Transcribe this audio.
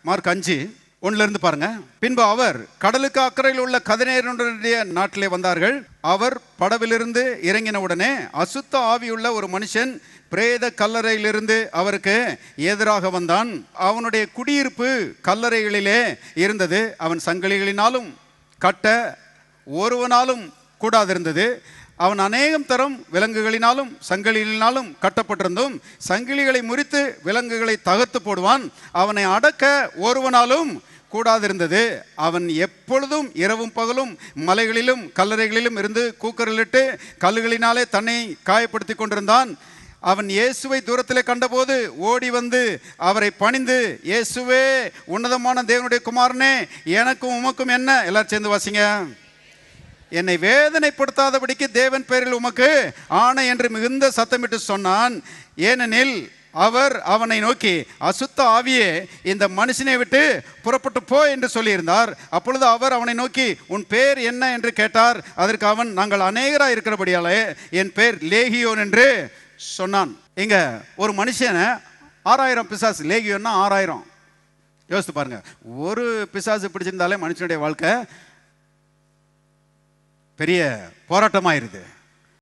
Mark 5:1 பாருங்க. பின்பு அவர் கடலுக்கு அக்கறையில் உள்ள கதனேயருடைய நாட்டிலே வந்தார்கள். அவர் படவிலிருந்து இறங்கின உடனே அசுத்த ஆவியுள்ள ஒரு மனுஷன் பிரேத கல்லறையிலிருந்து அவருக்கு எதிராக வந்தான். அவனுடைய குடியிருப்பு கல்லறைகளிலே இருந்தது. அவன் சங்கிலிகளினாலும் கட்ட ஒருவனாலும் கூடாதிருந்தது. அவன் அநேகம் தரம் விலங்குகளினாலும் சங்கிலிகளினாலும் கட்டப்பட்டிருந்தும் சங்கிலிகளை முறித்து விலங்குகளை தகர்த்து போடுவான். அவனை அடக்க ஒருவனாலும் கூடாதிருந்தது. அவன் எப்பொழுதும் இரவும் பகலும் மலைகளிலும் கல்லறைகளிலும் இருந்து கூக்குரலிட்டு கல்லுகளினாலே தன்னை காயப்படுத்தி கொண்டிருந்தான். அவன் இயேசுவை தூரத்திலே கண்டபோது ஓடி வந்து அவரை பணிந்து, இயேசுவே, உன்னதமான தேவனுடைய குமாரனே, எனக்கும் உமக்கும் என்ன? எல்லாரும் சேர்ந்து வாசிங்க. என்னை வேதனைப்படுத்தாதபடிக்கு தேவன் பேரில் உமக்கு ஆணை என்று மிகுந்த சத்தமிட்டு சொன்னான். ஏனெனில் அவர் அவனை நோக்கி, அசுத்த ஆவியே, இந்த மனுஷனை விட்டு புறப்பட்டு போ என்று சொல்லியிருந்தார். அப்பொழுது அவர் அவனை நோக்கி, உன் பேர் என்ன என்று கேட்டார். அதற்கு அவன், நாங்கள் அநேகராக இருக்கிறபடியாலே என் பேர் லேகியோன் என்று சொன்னான். இங்க ஒரு மனுஷனை 6000 பிசாசு, லேகியோன்னா 6000. யோசித்து பாருங்க. ஒரு பிசாசு பிடிச்சிருந்தாலே மனுஷனுடைய வாழ்க்கை பெரிய போராட்டமாயிருது.